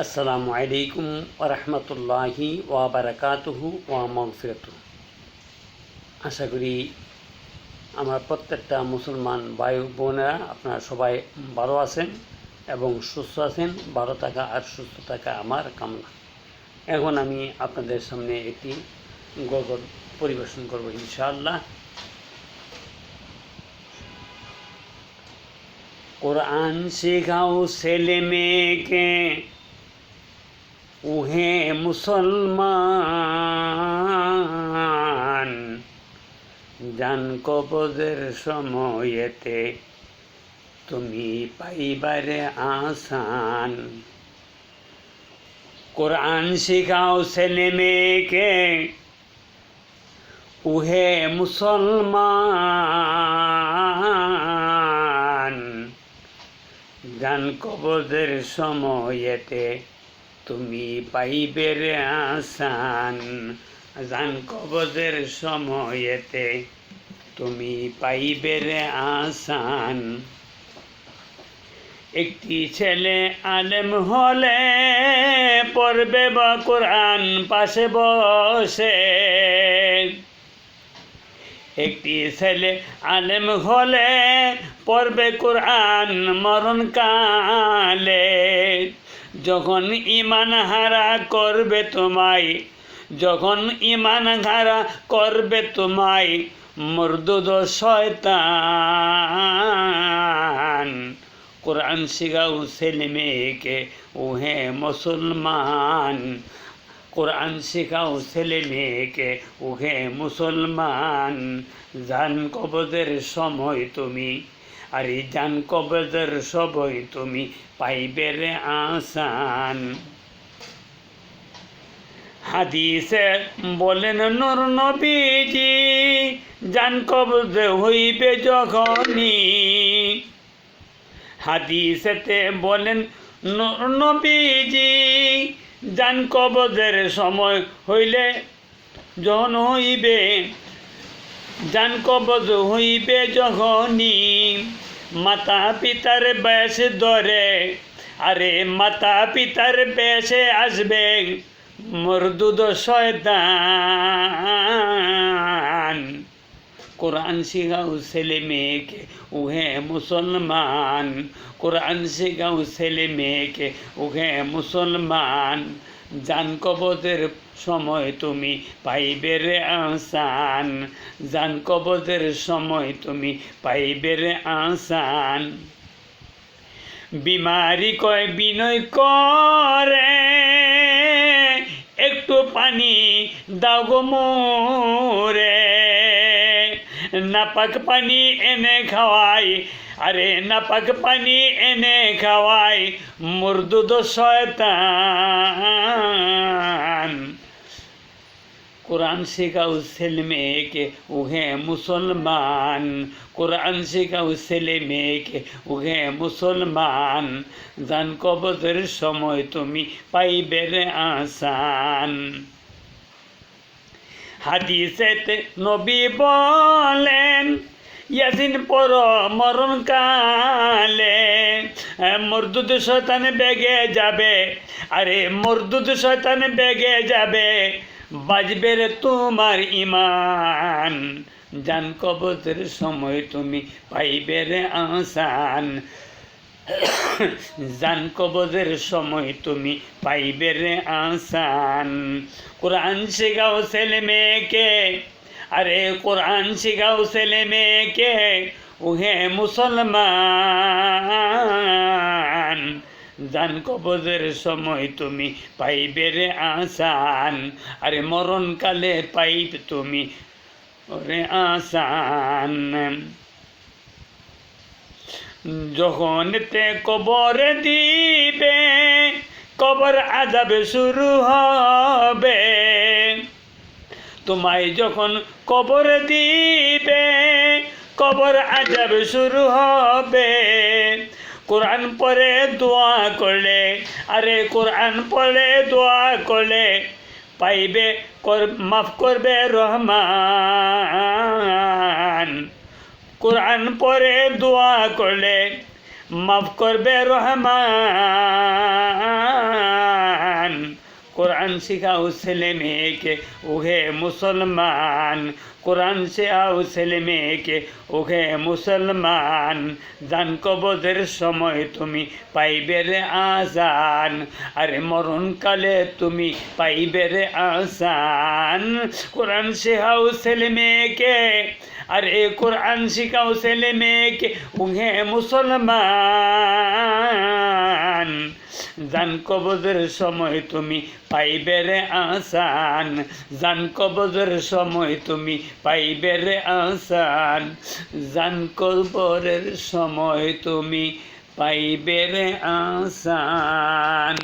আসসালামু আলাইকুম ওয়া রাহমাতুল্লাহি ওয়া বারাকাতুহু ওয়া মাগফিরাতুহু। আশা করি আমার প্রত্যেকটা মুসলমান ভাই বোনেরা আপনারা সবাই ভালো আছেন এবং সুস্থ আছেন। ভালো থাকা আর সুস্থ থাকা আমার কামনা। এখন আমি আপনাদের সামনে একটি গজল পরিবেশন করব ইনশাআল্লাহ। কোরআন শেখাও ছেলে মেয়েকে, ওহে মুসলমান, জান কবজের সময়েতে তুমি পাইবারে আসান। কোরআন শিখাও ছেলে মেয়েকে, ওহে মুসলমান, জান কবজের সময়েতে তুমি পাইবে রে আসান। জান কবজের সময়েতে তুমি পাইবে রে আসান। একটি ছেলে আলেম হলে পড়বে বা কোরআন পাশে বসে। একটি ছেলে আলেম হলে পড়বে কোরআন মরণকালে। যখন ঈমান হারা করবে তোমায়, যখন ঈমান হারা করবে তোমায় মরদুদ শয়তান। কোরআন শিখাও ছেলে মেয়েকে, ওহে মুসলমান। কোরআন শিখাও ছেলে মেয়েকে, ওহে মুসলমান, জান কবজের সময় তুমি, আরে জান কবজের সময় তুমি পাইবে রে আসান। হাদিসে বলেন নূর নবীজি, জান কবজ হইবে যখনই। হাদিসেতে বলেন নূর নবীজি, জান কবজের সময় হইলে যখন হইবে, জান কবজ হইবে যখনই, মাতা পিতার বেশ ধরে, আরে মাতা পিতার বেশে আসবে মরদুদ শয়তান। কোরআন শিখাও ছেলে মেয়েকে, ওহে মুসলমান। কোরআন শিখাও ছেলে মেয়েকে, ওহে মুসলমান, জান কবজের সময় তুমি পাইবে রে আসান। জান কবজের সময় তুমি পাইবে রে আসান। বিমারি কয় বিনয় করে, একটু পানি দাও গো মোরে। নাপাক পানি এনে খাওয়াই, আরে নাপাক পানি এনে খাওয়াই মরদুদ শয়তান। কোরআন শিখাও ছেলে মেয়েকে, ওহে মুসলমান। কোরআন শিখাও ছেলে মেয়েকে, ওহে মুসলমান, জান কবজের সময় তুমি পাইবে রে আসান। হাদিসেতে নবী বলেন, ইয়াসিন পড়ো মরণকালে, মরদুদ শয়তান বেগে যাবে, আরে মরদুদ শয়তান বেগে যাবে, বাজবে রে তোমার ঈমান। জান কবজের সময় তুমি পাইবে রে আসান। জান কবজের সময় তুমি পাইবে রে আসান। কোরআন শিখাও ছেলে মেয়েকে, আরে কোরআন শিখাও ছেলে মেয়েকে, ওহে মুসলমান, জান কবজের সময় তুমি পাইবে রে আসান। আরে মরণকালে পাইবে তুমি ওরে আসান। যখন তে কবর দিবে, কবর আযাব শুরু হবে। তোমায় যখন কবর দিবে, কবর আযাব শুরু হবে। কোরআন পড়ে দোয়া করলে, আরে কোরআন পড়ে দোয়া করলে পাইবে, মাফ করবে রহমান। কোরআন পড়ে দোয়া করলে মাফ করবে রহমান। কোরআন শিখাও ছেলে মেয়েকে ওহে মুসলমান, কোরআন শেখাও ছেলে মেয়েকে ওহে মুসলমান। জান কবজের সময় তুমি পাইবে রে আজান, আরে মরণকালে তুমি পাইবে রে আজান। কোরআন শেখাও ছেলে মেয়েকে, আরে কোরআন শিখাও ছেলে মেয়েকে ওহে মুসলমান। জান কবজের সময় তুমি পাইবে রে আসান, জান কবজের সময় তুমি পাইবে রে আসান, জান কবরের সময় তুমি পাইবে রে আসান।